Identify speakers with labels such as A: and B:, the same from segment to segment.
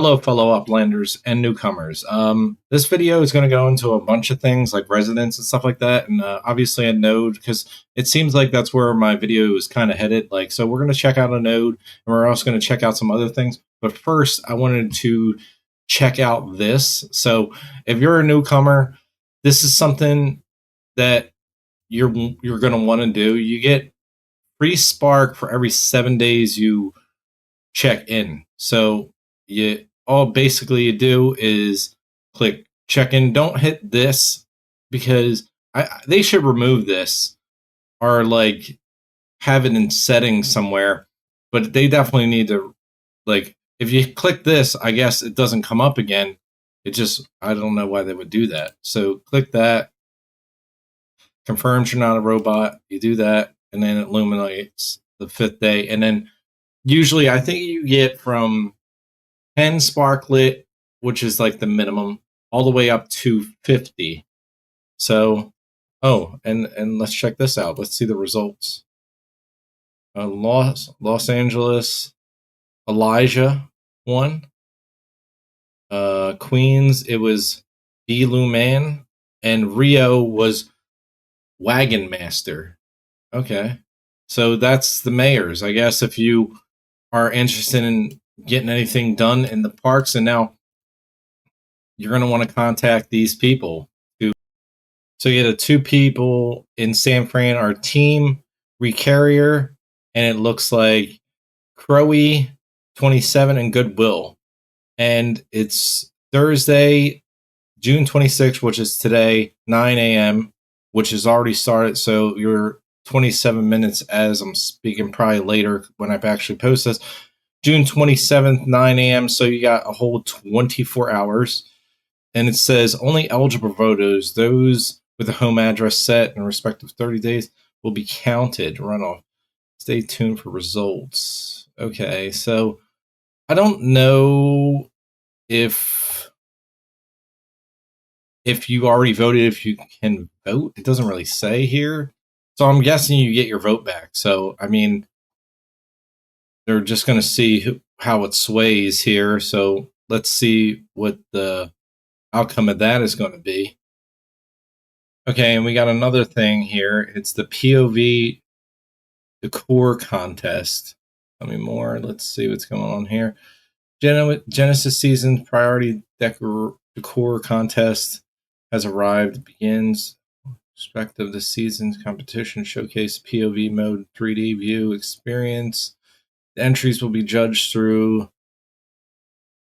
A: Hello, fellow Uplanders and newcomers. This video is going to go into a bunch of things like residents and stuff like that, and obviously a node because it seems like that's where my video is kind of headed. So we're going to check out a node, and we're also going to check out some other things. But first, I wanted to check out this. So if you're a newcomer, this is something that you're going to want to do. You get free Spark for every 7 days you check in. So you all basically you do is click check in. Don't hit this because they should remove this or like have it in settings somewhere. But they definitely need to like if you click this, I guess it doesn't come up again. It just I don't know why they would do that. So click that. Confirms you're not a robot. You do that, and then it illuminates the fifth day, and then usually I think you get from 10 sparklet, which is like the minimum, all the way up to 50. So, and let's check this out. Let's see the results. Los Angeles, Elijah won. Queens, it was D. Luman, and Rio was Wagon Master. Okay, so that's the mayors. I guess if you are interested in getting anything done in the parks, and now you're going to want to contact these people. So you get the two people in San Fran are Team Recarrier, and it looks like Crowy 27 and Goodwill. And it's Thursday, June 26th, which is today, 9 a.m., which is already started. So you're 27 minutes as I'm speaking, probably later when I've actually post this. June 27th, 9 a.m. So you got a whole 24 hours. And it says only eligible voters, those with a home address set in respect of 30 days, will be counted. Runoff. Stay tuned for results. Okay, so I don't know if you already voted, if you can vote. It doesn't really say here. So I'm guessing you get your vote back. So, I mean, they're just going to see how it sways here. So let's see what the outcome of that is going to be. Okay, and we got another thing here. It's the POV decor contest. Tell me more. Let's see what's going on here. Genesis season priority decor contest has arrived. It begins. Respect of the season's competition showcase POV mode 3D view experience. The entries will be judged through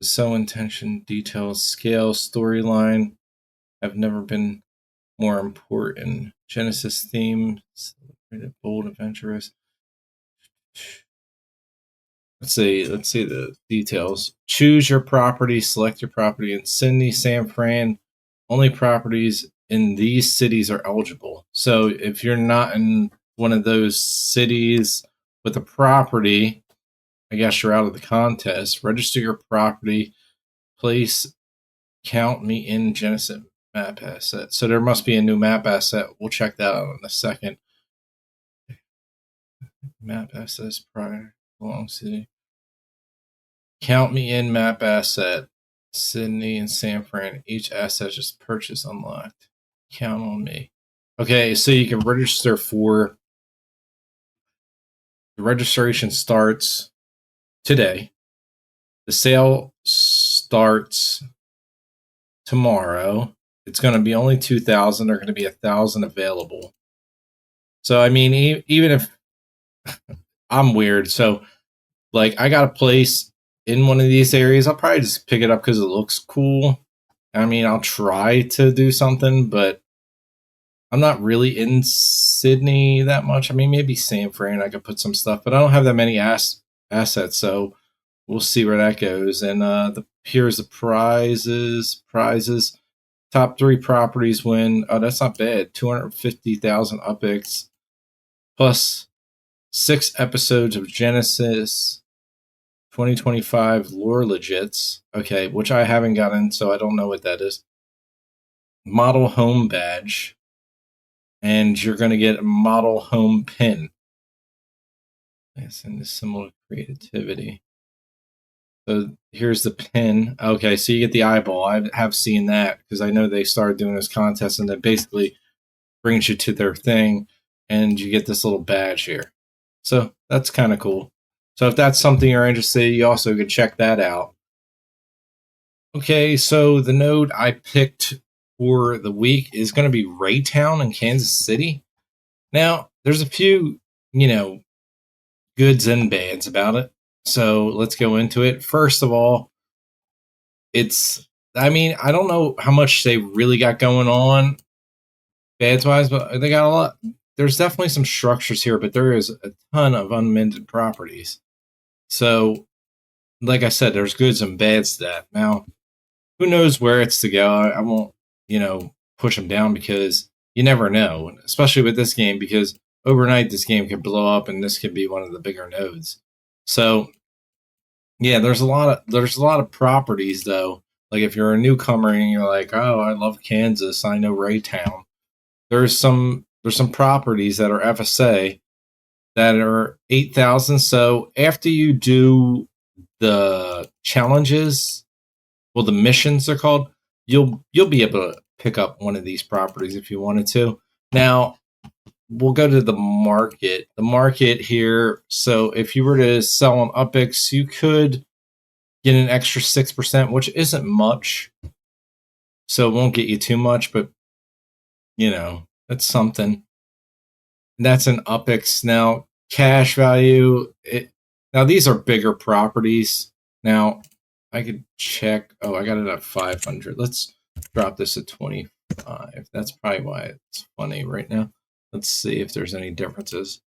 A: the so intention, details, scale, storyline have never been more important. Genesis theme, bold, adventurous. Let's see the details. Choose your property, select your property in Sydney, San Fran. Only properties in these cities are eligible. So if you're not in one of those cities with a property, I guess you're out of the contest. Register your property, place, count me in Genesis map asset. So there must be a new map asset. We'll check that out in a second. Map assets prior long city. Count me in map asset. Sydney and San Fran. Each asset just purchased unlocked. Count on me. Okay, so you can register for the registration starts today. The sale starts tomorrow. It's going to be only 2,000. There are going to be 1,000 available. So I mean, even if I'm weird, so like I got a place in one of these areas, I'll probably just pick it up because it looks cool. I mean, I'll try to do something, but I'm not really in Sydney that much. I mean, maybe San Fran, I could put some stuff, but I don't have that many assets, so we'll see where that goes. And here's the prizes. Top 3 properties win. Oh, that's not bad. 250,000 UPIX plus 6 episodes of Genesis 2025 Lore Legits. Okay, which I haven't gotten, so I don't know what that is. Model home badge. And you're going to get a model home pin. Yes, and similar creativity. So here's the pin. Okay, so you get the eyeball. I have seen that because I know they started doing this contest, and it basically brings you to their thing, and you get this little badge here. So that's kind of cool. So if that's something you're interested in, you also could check that out. Okay, so the node I picked for the week is going to be Raytown in Kansas City. Now, there's a few, goods and bads about it. So let's go into it. First of all, I don't know how much they really got going on bads wise, but they got a lot. There's definitely some structures here, but there is a ton of unminted properties. So, like I said, there's goods and bads to that. Now, who knows where it's to go? I won't, push them down because you never know, especially with this game, because overnight this game could blow up and this could be one of the bigger nodes. So, yeah, there's a lot of properties though. Like if you're a newcomer and you're like, oh, I love Kansas, I know Raytown. There's some properties that are FSA that are 8,000. So after you do the challenges, well, the missions are called, you'll be able to pick up one of these properties if you wanted to. Now we'll go to the market. The market here. So if you were to sell on UpX, you could get an extra 6%, which isn't much. So it won't get you too much, but that's something. That's an UpX. Now, cash value. Now, these are bigger properties. Now, I could check. Oh, I got it at 500. Let's drop this at 25. That's probably why it's funny right now. Let's see if there's any differences.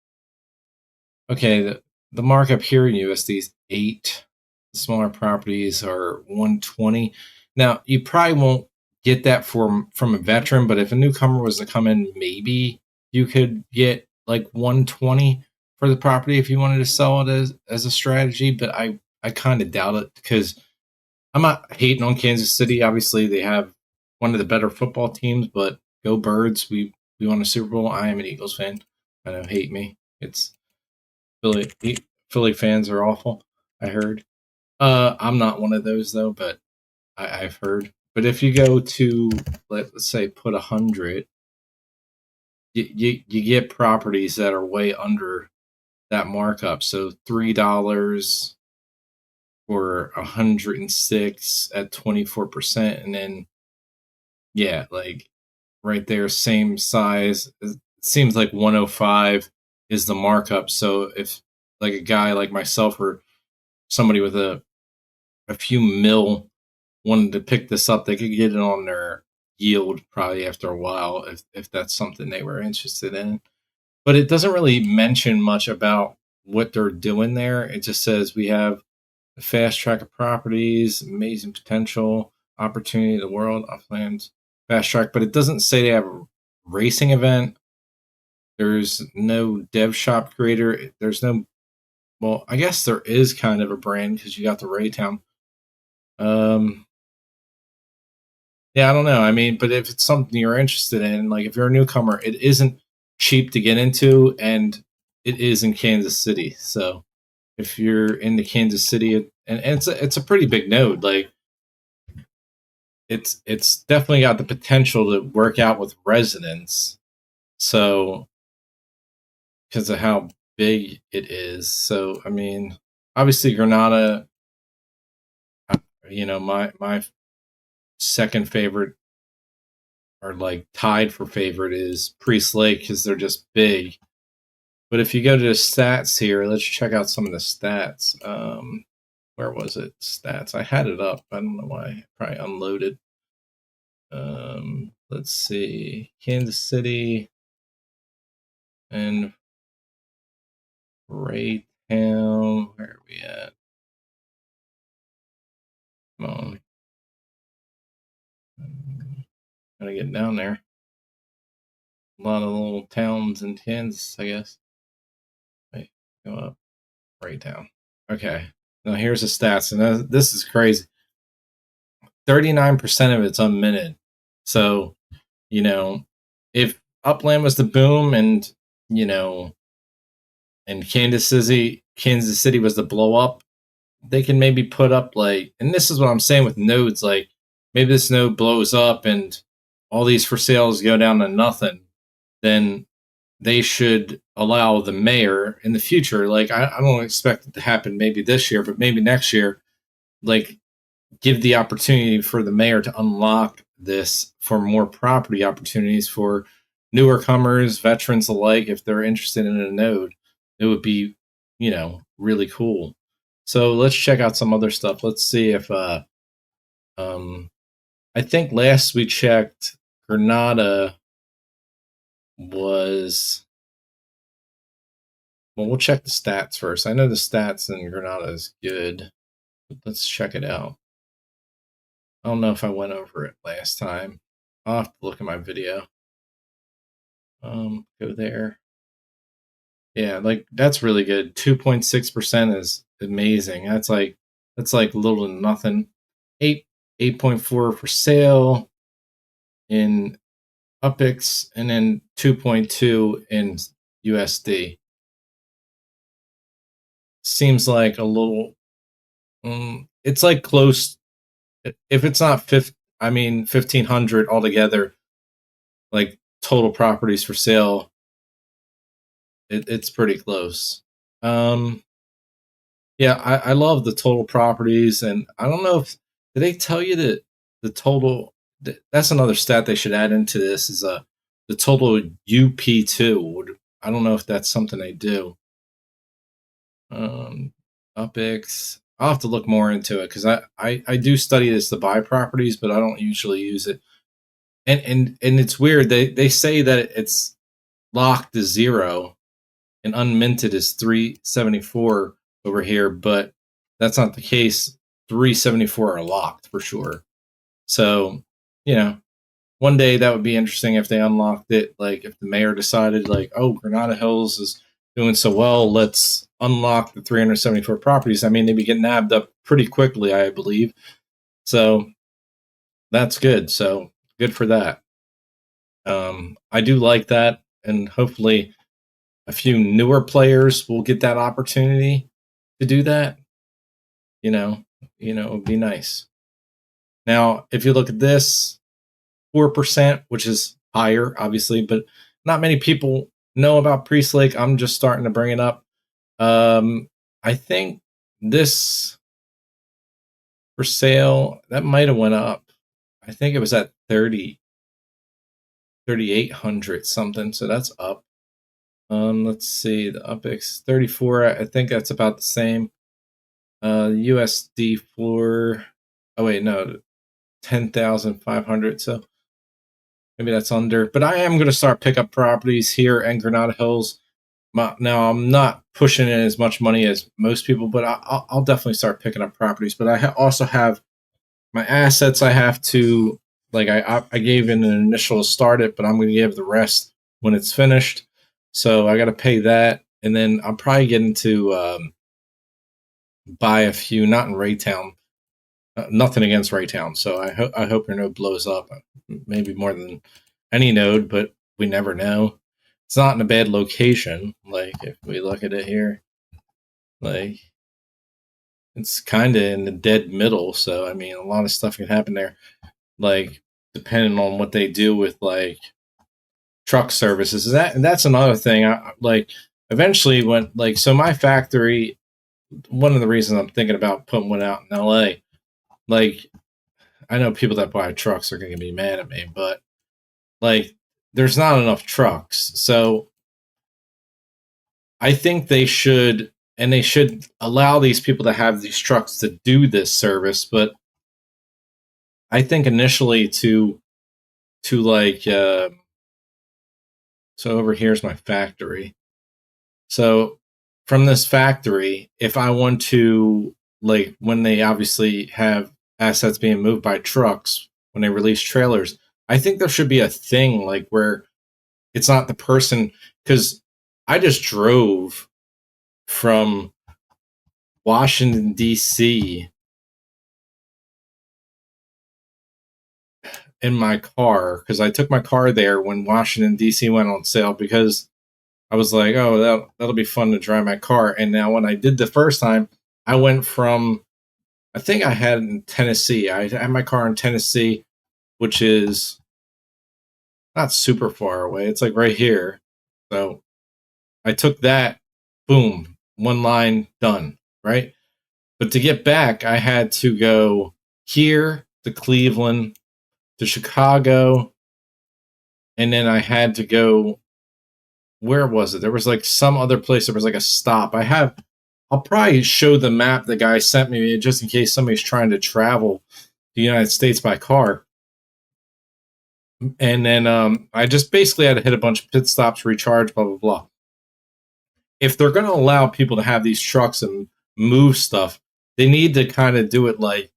A: Okay, the markup here in USD is 8. The smaller properties are 120. Now, you probably won't get that from a veteran, but if a newcomer was to come in, maybe you could get like 120 for the property if you wanted to sell it as a strategy, but I kind of doubt it because I'm not hating on Kansas City. Obviously, they have one of the better football teams, but go Birds. We won a Super Bowl. I am an Eagles fan. I know, hate me. It's Philly fans are awful, I heard. I'm not one of those though, but I've heard. But if you go to let's say put 100, you get properties that are way under that markup. So $3 for 106 at 24%, and then yeah, like right there, same size. It seems like 105 is the markup. So if like a guy like myself or somebody with a few mil wanted to pick this up, they could get it on their yield probably after a while if that's something they were interested in. But it doesn't really mention much about what they're doing there. It just says we have a fast track of properties, amazing potential, opportunity of the world, Upland, fast track, but it doesn't say they have a racing event. There's no dev shop creator. There's no, well, I guess there is kind of a brand because you got the Raytown. Yeah, I don't know. I mean, but if it's something you're interested in, like if you're a newcomer, it isn't cheap to get into, and it is in Kansas City. So if you're in the Kansas City, and it's a pretty big node. Like it's definitely got the potential to work out with residents. So because of how big it is. So I mean, obviously Granada, my second favorite or like tied for favorite is Priest Lake because they're just big. But if you go to the stats here, let's check out some of the stats. Where was it? Stats. I had it up. I don't know why. Probably unloaded. Let's see. Kansas City and Raytown. Where are we at? Come on. Gotta get down there. A lot of little towns in Kansas, I guess. Wait, go up. Raytown. Okay. Now here's the stats, and this is crazy. 39% of it's unminted. So, if Upland was the boom and, and Kansas City was the blow up, they can maybe put up like, and this is what I'm saying with nodes, like maybe this node blows up and all these for sales go down to nothing, then they should allow the mayor in the future, like I don't expect it to happen maybe this year, but maybe next year, like give the opportunity for the mayor to unlock this for more property opportunities for newer comers, veterans alike, if they're interested in a node. It would be, really cool. So let's check out some other stuff. Let's see if um I think last we checked, Granada was, well, we'll check the stats first. I know the stats in Granada is good, but let's check it out. I don't know if I went over it last time. I'll have to look at my video. Go there. Yeah, like that's really good. 2.6% is amazing. That's like little to nothing. 8.4 for sale in UPIX, and then 2.2 in USD. Seems like a little. It's like close. If it's not 1,500 altogether, like total properties for sale, it's pretty close. Yeah, I love the total properties, and I don't know if did they tell you that the total. That's another stat they should add into this is the total UP2. I don't know if that's something they do. UPIX. I'll have to look more into it because I do study this to buy properties, but I don't usually use it. And it's weird. They say that it's locked to 0 and unminted is 374 over here, but that's not the case. 374 are locked for sure. So, one day that would be interesting if they unlocked it. Like if the mayor decided, like, oh, Granada Hills is doing so well, let's unlock the 374 properties. I mean, they'd be getting nabbed up pretty quickly, I believe. So that's good. So good for that. I do like that, and hopefully a few newer players will get that opportunity to do that. It would be nice. Now, if you look at this, 4%, which is higher, obviously, but not many people know about Priest Lake. I'm just starting to bring it up. I think this for sale, that might have went up. I think it was at 3,800 something, so that's up. Let's see, the UPIX 34. I think that's about the same. USD floor. Oh wait, no, 10,500. So maybe that's under. But I am going to start pick up properties here in Granada Hills. Now I'm not pushing in as much money as most people, but I'll definitely start picking up properties. But I also have my assets. I have to I gave in an initial start it, but I'm going to give the rest when it's finished. So I got to pay that, and then I'm probably getting to buy a few, not in Raytown. Nothing against Raytown. So I hope your node blows up, maybe more than any node, but we never know. It's not in a bad location. Like if we look at it here, like it's kind of in the dead middle. So I mean, a lot of stuff can happen there. Like depending on what they do with like truck services. That's another thing. Like eventually when so my factory. One of the reasons I'm thinking about putting one out in LA, like I know people that buy trucks are going to be mad at me, but like there's not enough trucks. So I think they should allow these people to have these trucks to do this service, but I think initially to like so over here's my factory. So from this factory, if I want to, like when they obviously have assets being moved by trucks, when they release trailers, I think there should be a thing like where it's not the person, because I just drove from Washington, D.C. in my car, because I took my car there when Washington, D.C. went on sale, because I was like, oh, that'll be fun to drive my car. And now when I did the first time, I went from, I think I had in Tennessee. I had my car in Tennessee, which is not super far away. It's like right here. So I took that, boom, one line, done, right? But to get back, I had to go here to Cleveland, to Chicago, and then I had to go, where was it? There was like some other place. There was like a stop. I'll probably show the map the guy sent me just in case somebody's trying to travel the United States by car. And then I just basically had to hit a bunch of pit stops, recharge, blah, blah, blah. If they're going to allow people to have these trucks and move stuff, they need to kind of do it like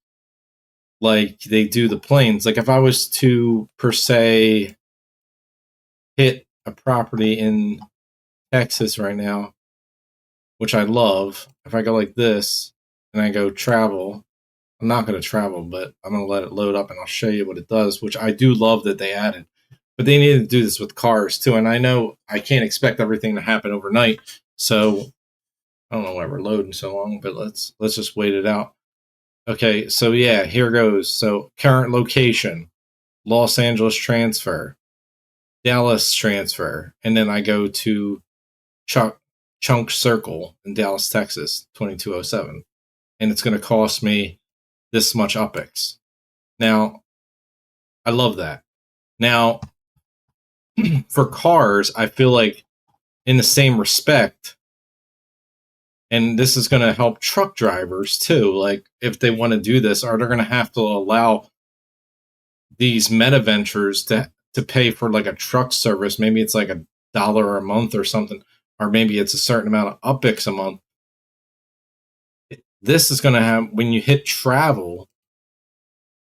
A: they do the planes. Like if I was to, per se, hit a property in Texas right now, which I love, if I go like this and I go travel, I'm not going to travel, but I'm going to let it load up and I'll show you what it does, which I do love that they added. But they need to do this with cars too. And I know I can't expect everything to happen overnight. So I don't know why we're loading so long, but let's just wait it out. Okay, so yeah, here goes. So current location, Los Angeles transfer, Dallas transfer, and then I go to Chunk Circle in Dallas, Texas, 2207. And it's going to cost me this much UPEX. Now, I love that. Now, for cars, I feel like in the same respect, and this is going to help truck drivers too, like if they want to do this, are they going to have to allow these Metaventures to pay for like a truck service? Maybe it's like $1 a month or something, or maybe it's a certain amount of UPEX a month. This is going to have, when you hit travel,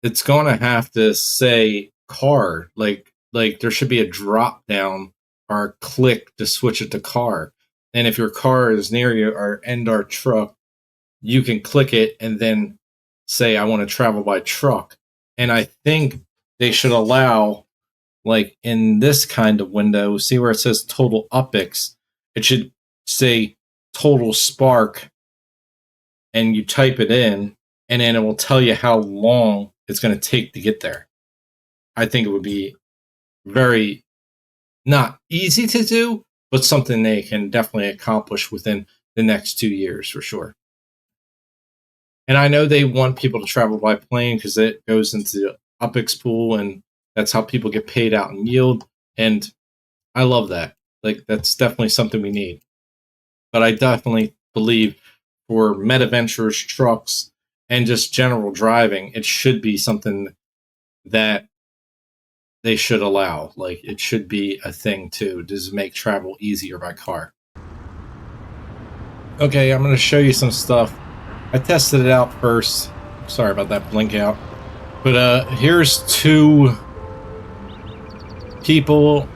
A: it's going to have to say car, like there should be a drop down or a click to switch it to car. And if your car is near you or our truck, you can click it and then say, I want to travel by truck. And I think they should allow, like in this kind of window, see where it says total UPEX, it should say total spark, and you type it in, and then it will tell you how long it's going to take to get there. I think it would be very not easy to do, but something they can definitely accomplish within the next 2 years for sure. And I know they want people to travel by plane because it goes into the UPEX pool, and that's how people get paid out in yield. And I love that. Like, that's definitely something we need. But I definitely believe for Metaventures, trucks, and just general driving, it should be something that they should allow. Like, it should be a thing too, to make travel easier by car. Okay, I'm going to show you some stuff. I tested it out first. Sorry about that blink out. But here's 2 people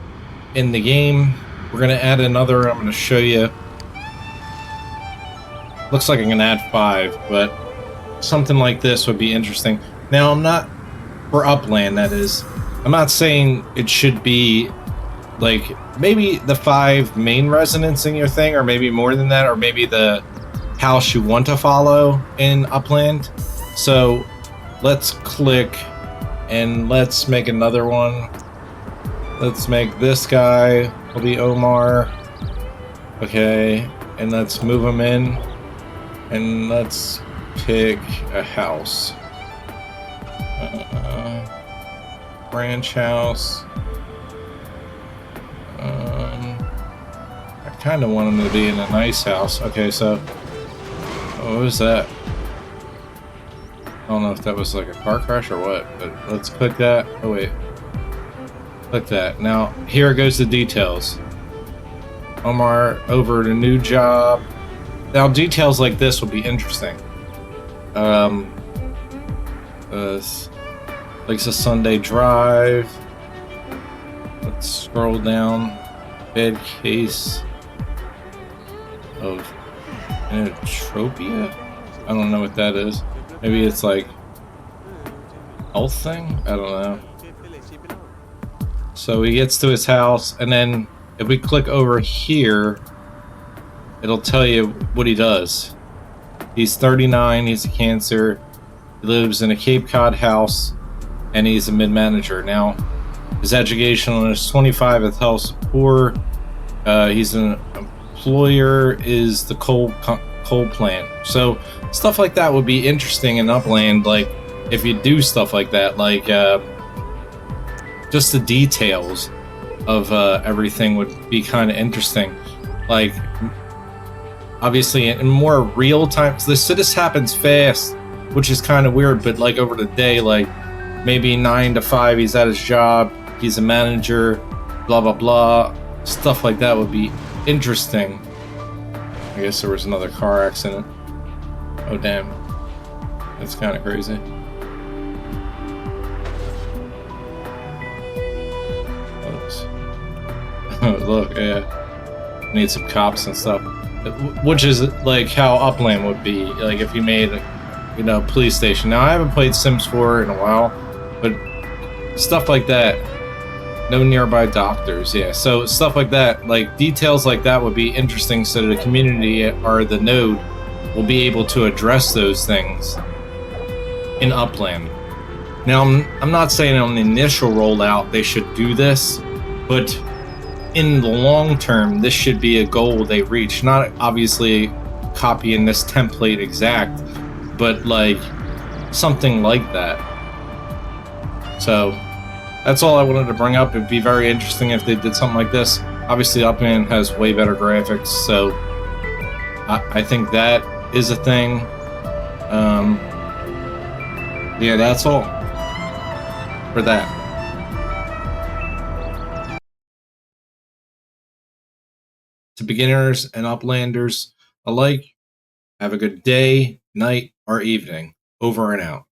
A: in the game. We're going to add another. I'm going to show you. Looks like I'm going to add 5, but something like this would be interesting. Now, I'm not, for Upland, that is, I'm not saying it should be like maybe the 5 main residents in your thing, or maybe more than that, or maybe the house you want to follow in Upland. So let's click and let's make another one. Let's make this guy will be Omar. Okay, and let's move him in, and let's pick a house. Ranch house. I kind of want him to be in a nice house. Okay, so what was that? I don't know if that was like a car crash or what, but let's click that. Oh wait, click that. Now here goes the details. Omar over to new job. Now details like this will be interesting. Like a Sunday drive. Let's scroll down. Bed case of Anatropia? I don't know what that is. Maybe it's like health thing? I don't know. So he gets to his house, and then if we click over here, it'll tell you what he does. He's 39. He's a Cancer. He lives in a Cape Cod house, and he's a mid-manager. Now, his education on his 25th house poor. He's an employer is the coal plant. So stuff like that would be interesting in Upland. Like if you do stuff like that, like just the details of everything would be kind of interesting. Like obviously in more real time, because this just happens fast, which is kind of weird. But like over the day, like maybe 9 to 5, he's at his job. He's a manager. Blah blah blah. Stuff like that would be interesting. I guess there was another car accident. Oh damn. That's kind of crazy. Oops. Look, yeah. Need some cops and stuff. Which is like how Upland would be, like if you made, you know, police station. Now I haven't played Sims 4 in a while, but stuff like that. No nearby doctors, yeah. So stuff like that, like details like that would be interesting so the community or the node will be able to address those things in Upland. Now, I'm not saying on the initial rollout they should do this, but in the long term, this should be a goal they reach. Not obviously copying this template exact, but like something like that. So that's all I wanted to bring up. It'd be very interesting if they did something like this. Obviously, Upland has way better graphics, so I think that is a thing. Yeah, that's all for that. To beginners and Uplanders alike, have a good day, night, or evening. Over and out.